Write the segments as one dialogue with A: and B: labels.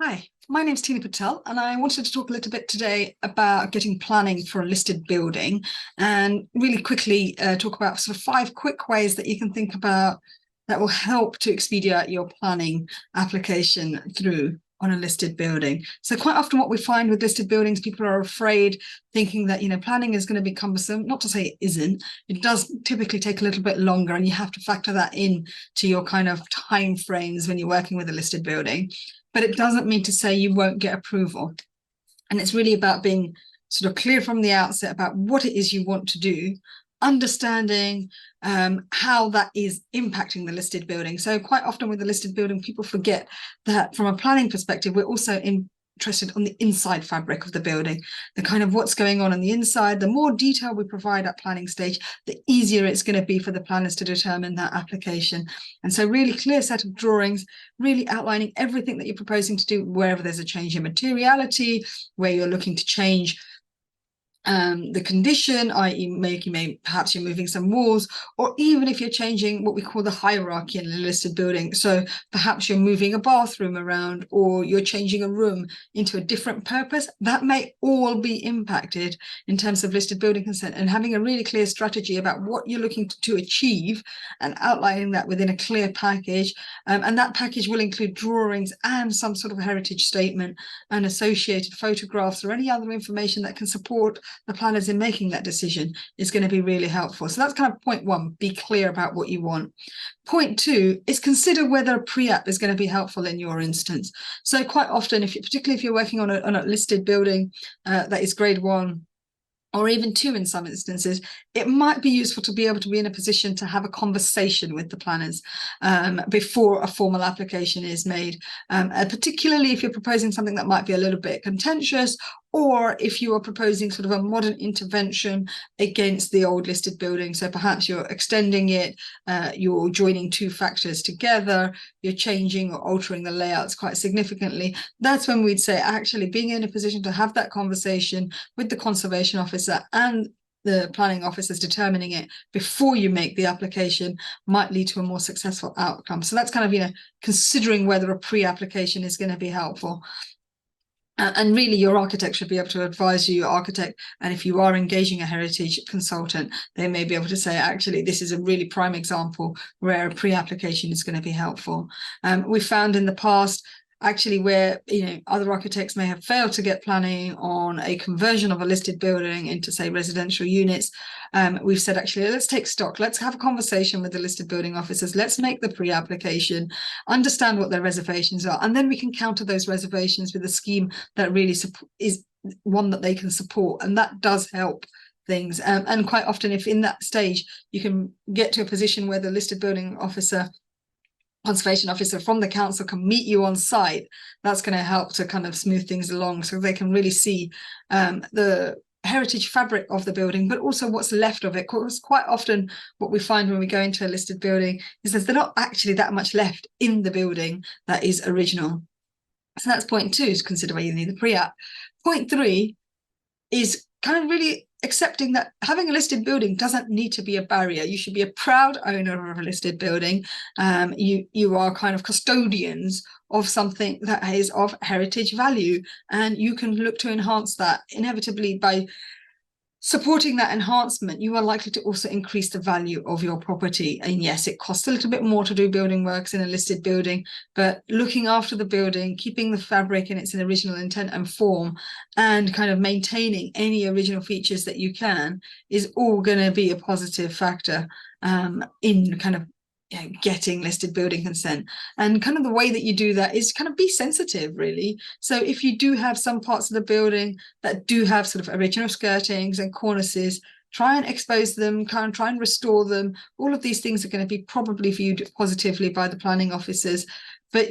A: Hi, my name's Patel, and I wanted to talk a little bit today about getting planning for a listed building and really quickly talk about sort of 5 quick ways that you can think about that will help to expedite your planning application through on a listed building. So quite often what we find with listed buildings, people are afraid, thinking that, planning is going to be cumbersome. Not to say it isn't. It does typically take a little bit longer, and you have to factor that in to your kind of time frames when you're working with a listed building. But it doesn't mean to say you won't get approval. And it's really about being sort of clear from the outset about what it is you want to do, understanding how that is impacting the listed building. So quite often with the listed building, people forget that from a planning perspective, we're also interested on the inside fabric of the building, the kind of what's going on the inside. The more detail we provide at planning stage, the easier it's going to be for the planners to determine that application. And so really clear set of drawings, really outlining everything that you're proposing to do, wherever there's a change in materiality, where you're looking to change the condition, i.e. perhaps you're moving some walls, or even if you're changing what we call the hierarchy in a listed building. So perhaps you're moving a bathroom around, or you're changing a room into a different purpose. That may all be impacted in terms of listed building consent, and having a really clear strategy about what you're looking to achieve and outlining that within a clear package. And that package will include drawings and some sort of heritage statement and associated photographs or any other information that can support the planners in making that decision is going to be really helpful. So that's kind of point 1, be clear about what you want. Point 2 is consider whether a pre-app is going to be helpful in your instance. So quite often, particularly if you're working on a listed building that is grade 1, or even 2 in some instances, it might be useful to be able to be in a position to have a conversation with the planners before a formal application is made, particularly if you're proposing something that might be a little bit contentious, or if you are proposing sort of a modern intervention against the old listed building. So perhaps you're extending it, you're joining 2 factors together, you're changing or altering the layouts quite significantly. That's when we'd say actually being in a position to have that conversation with the conservation officer and the planning officers determining it before you make the application might lead to a more successful outcome. So that's kind of, considering whether a pre-application is going to be helpful. And really, your architect should be able to advise you, your architect. And if you are engaging a heritage consultant, they may be able to say, actually, this is a really prime example where a pre-application is going to be helpful. We found in the past, actually, where other architects may have failed to get planning on a conversion of a listed building into, say, residential units, we've said, actually, let's take stock. Let's have a conversation with the listed building officers. Let's make the pre-application, understand what their reservations are, and then we can counter those reservations with a scheme that really is one that they can support. And that does help things. And quite often, if in that stage you can get to a position where the listed building officer, conservation officer from the council can meet you on site, that's going to help to kind of smooth things along, so they can really see the heritage fabric of the building, but also what's left of it. Because quite often what we find when we go into a listed building is there's not actually that much left in the building that is original. So that's point 2, is consider whether you need the pre-app. Point 3 is kind of really accepting that having a listed building doesn't need to be a barrier. You should be a proud owner of a listed building. You are kind of custodians of something that is of heritage value, and you can look to enhance that. Inevitably, by supporting that enhancement, you are likely to also increase the value of your property. And yes, it costs a little bit more to do building works in a listed building, but looking after the building, keeping the fabric in its original intent and form, and kind of maintaining any original features that you can, is all going to be a positive factor in kind of getting listed building consent. And kind of the way that you do that is kind of be sensitive, really. So if you do have some parts of the building that do have sort of original skirtings and cornices, try and expose them, try and restore them. All of these things are going to be probably viewed positively by the planning officers. But,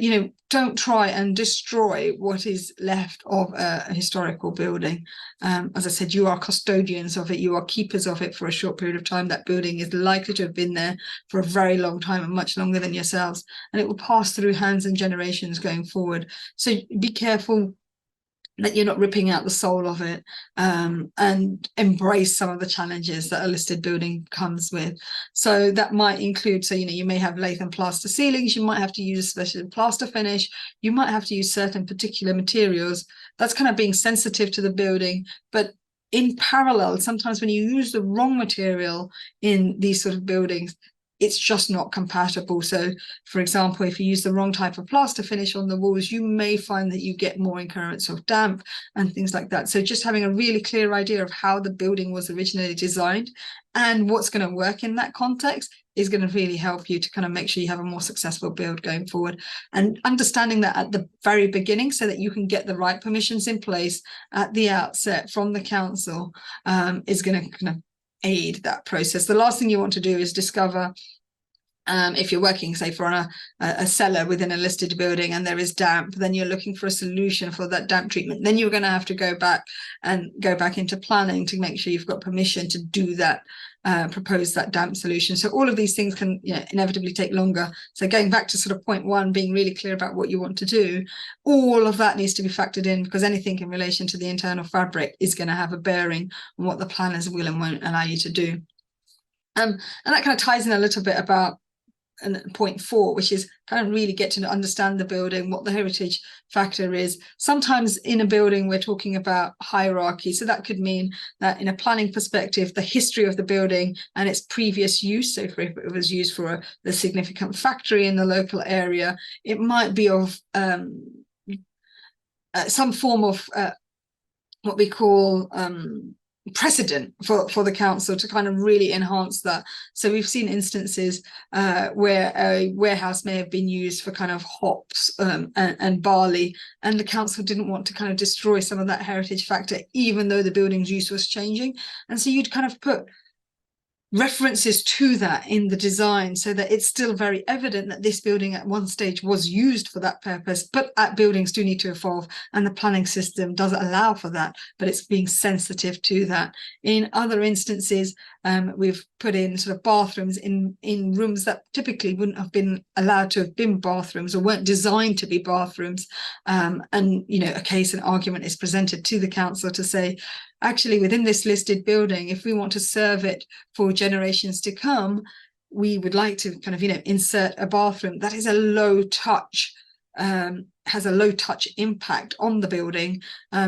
A: don't try and destroy what is left of a historical building. As I said, you are custodians of it. You are keepers of it for a short period of time. That building is likely to have been there for a very long time, and much longer than yourselves. And it will pass through hands and generations going forward. So be careful that you're not ripping out the soul of it, and embrace some of the challenges that a listed building comes with. So that might include, so, you may have lath and plaster ceilings, you might have to use a special plaster finish, you might have to use certain particular materials. That's kind of being sensitive to the building. But in parallel, sometimes when you use the wrong material in these sort of buildings, it's just not compatible. So, for example, if you use the wrong type of plaster finish on the walls, you may find that you get more incurrence of damp and things like that. So just having a really clear idea of how the building was originally designed and what's going to work in that context is going to really help you to kind of make sure you have a more successful build going forward. And understanding that at the very beginning so that you can get the right permissions in place at the outset from the council is going to kind of aid that process. The last thing you want to do is discover, if you're working, say, for a cellar within a listed building and there is damp, then you're looking for a solution for that damp treatment. Then you're going to have to go back into planning to make sure you've got permission to do that, propose that damp solution. So all of these things can inevitably take longer. So going back to sort of point one, being really clear about what you want to do, all of that needs to be factored in, because anything in relation to the internal fabric is going to have a bearing on what the planners will and won't allow you to do. And that kind of ties in a little bit about point four, which is kind of really get to understand the building, what the heritage factor is. Sometimes in a building we're talking about hierarchy, so that could mean that in a planning perspective, the history of the building and its previous use, so if it was used for a significant factory in the local area, it might be of some form of what we call precedent for the council to kind of really enhance that. So we've seen instances where a warehouse may have been used for kind of hops and barley, and the council didn't want to kind of destroy some of that heritage factor, even though the building's use was changing. And so you'd kind of put references to that in the design so that it's still very evident that this building at one stage was used for that purpose, but buildings do need to evolve and the planning system does allow for that, but it's being sensitive to that. In other instances, we've put in sort of bathrooms in rooms that typically wouldn't have been allowed to have been bathrooms or weren't designed to be bathrooms, and a case and argument is presented to the council to say, actually, within this listed building, if we want to serve it for generations to come, we would like to kind of, insert a bathroom that is a low touch, has a low touch impact on the building,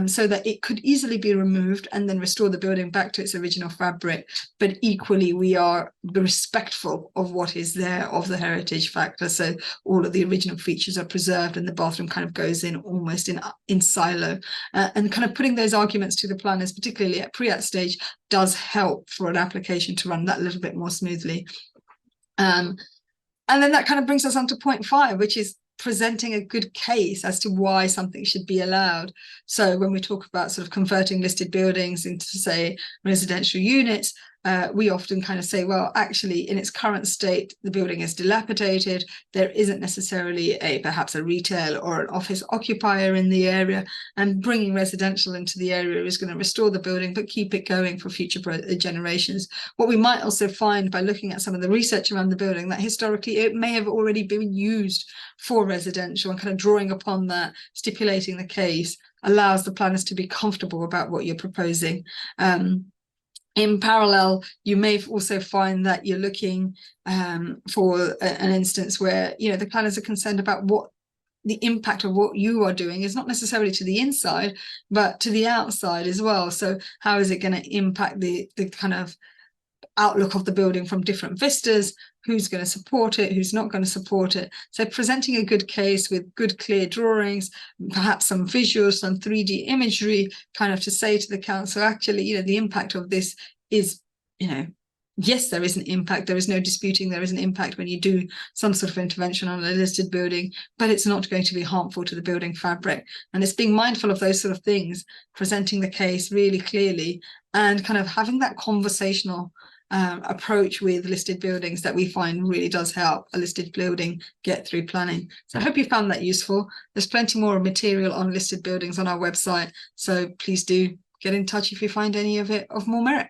A: so that it could easily be removed and then restore the building back to its original fabric. But equally, we are respectful of what is there, of the heritage factor. So all of the original features are preserved and the bathroom kind of goes in almost in silo. And kind of putting those arguments to the planners, particularly at pre-act stage, does help for an application to run that little bit more smoothly. And then that kind of brings us on to point 5, which is presenting a good case as to why something should be allowed. So when we talk about sort of converting listed buildings into, say, residential units, we often kind of say, well, actually, in its current state, the building is dilapidated. There isn't necessarily perhaps a retail or an office occupier in the area, and bringing residential into the area is going to restore the building, but keep it going for future generations. What we might also find by looking at some of the research around the building, that historically it may have already been used for residential, and kind of drawing upon that, stipulating the case, allows the planners to be comfortable about what you're proposing. In parallel, you may also find that you're looking for an instance where, the planners are concerned about what the impact of what you are doing is, not necessarily to the inside, but to the outside as well. So how is it going to impact the kind of outlook of the building from different vistas? Who's going to support it, who's not going to support it? So presenting a good case with good, clear drawings, perhaps some visuals, some 3D imagery, kind of to say to the council, actually, the impact of this is, yes, there is an impact. There is no disputing there is an impact when you do some sort of intervention on a listed building, but it's not going to be harmful to the building fabric. And it's being mindful of those sort of things, presenting the case really clearly, and kind of having that conversational approach with listed buildings that we find really does help a listed building get through planning. So I hope you found that useful. There's plenty more material on listed buildings on our website, so please do get in touch if you find any of it of more merit.